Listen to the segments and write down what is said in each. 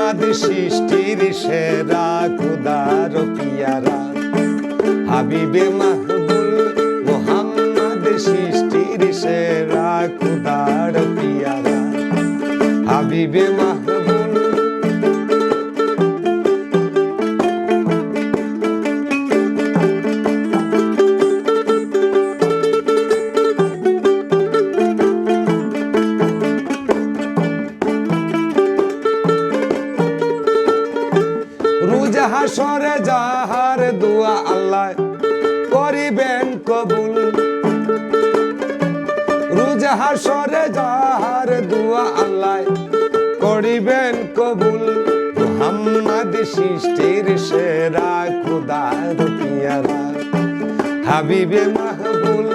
মোহাম্মদ সৃষ্টির সেরা খুদার পিয়ারা হাবিবে মাহবুল মোহাম্মদ সৃষ্টির সেরা খুদার পিয়ারা হাবিবে মাহবুল রোজ হাসরে যাহার দুয়া আল্লাহ করিবেন কবুল রোজ হাসরে যাহার দুয়া আল্লাহ করিবেন কবুল মুহাম্মদ সৃষ্টির সেরা খুদার পিয়ারা হাবিবে মাহবুল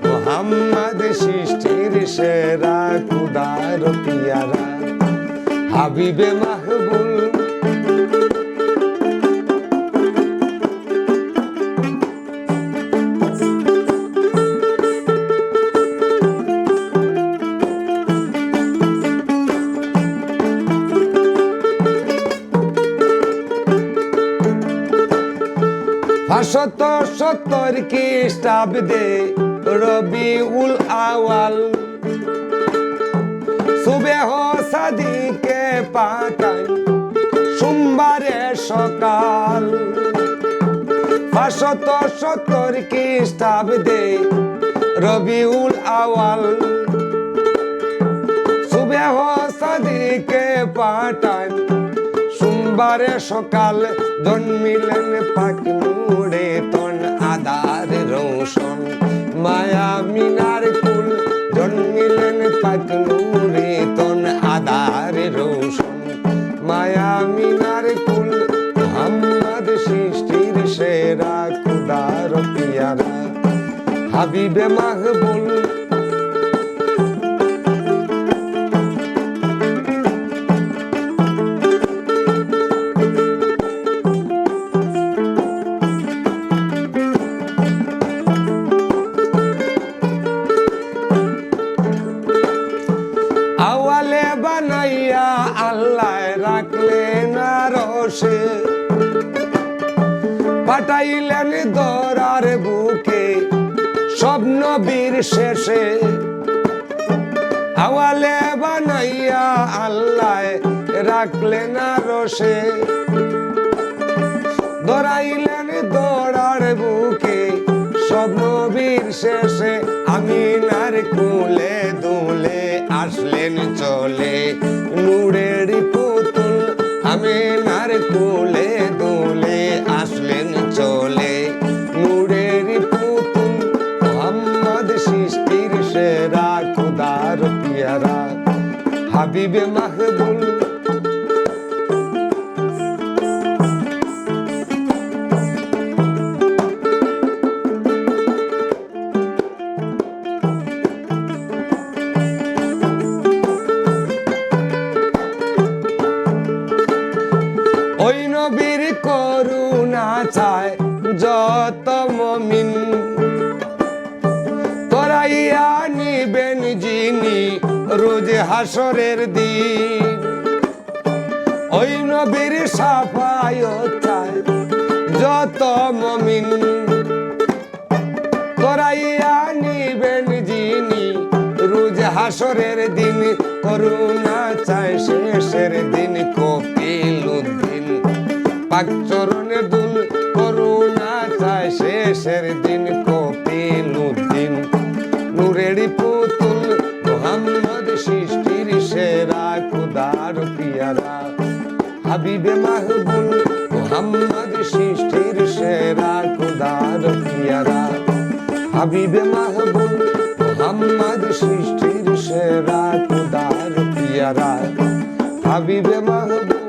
মুহাম্মদ সৃষ্টির সেরা খুদার পিয়ারা হাবিবে মাহবুল শত সত্তর খ্রিস্টাব্দে রবিউল আওয়াল সুবেহ সাদিকে পাকাই সোমবারে সকাল 570 খ্রিস্টাব্দে রবিউল আওয়াল সুবেহ সাদিকে পাঠান সোমবারে সকাল জন্মিলেন পাক নূরে তন আদার রোশন মায়া মিনার কুল জন্মিলেন পাক নূরে তন আদার রোশন মায়া মিনার কুল মুহাম্মদ সৃষ্টির সেরা খুদার পিয়ারা হাবিবে মাহবুল আওয়ালে বানাইয়া আল্লাহ রাখলেন রসে পাঠাইলেন দরার বুকে সব নবীর শেষে আওয়ালে বানাইয়া আল্লাহ রাখলেন রসে দরাইলেন দরার বুকে সব নবীর শেষে আমিনার কুলে দুলে আসলেন চলে নূরের পুতুল আমিনার কুলে দুলে আসলেন চলে নূরের পুতুল মুহাম্মদ সৃষ্টির সেরা খুদার পিয়ারা হাবিবে মাহবুল ওই নবীর করুণা চায় যত মুমিন তোরাইয়া নিবেন যিনি রোজ হাসরের দিন ওই নবীর সাফায়াত চায় যত মুমিন তোরাইয়া নিবেন যিনি রোজ হাসরের দিন করুণা চায় শেষের দিন কপিল উদ্দিন পাক চরণে দুল করুণা চায় শেষের দিন কপিল উদ্দিন নূরের পুতুল মুহাম্মদ সৃষ্টির সেরা খুদার পিয়ারা হাবিবে মাহবুল মুহাম্মদ সৃষ্টির সেরা খুদার পিয়ারা হাবিবে মাহবুল মুহাম্মদ সৃষ্টির সেরা খুদার পিয়ারা হাবিবে মাহবুল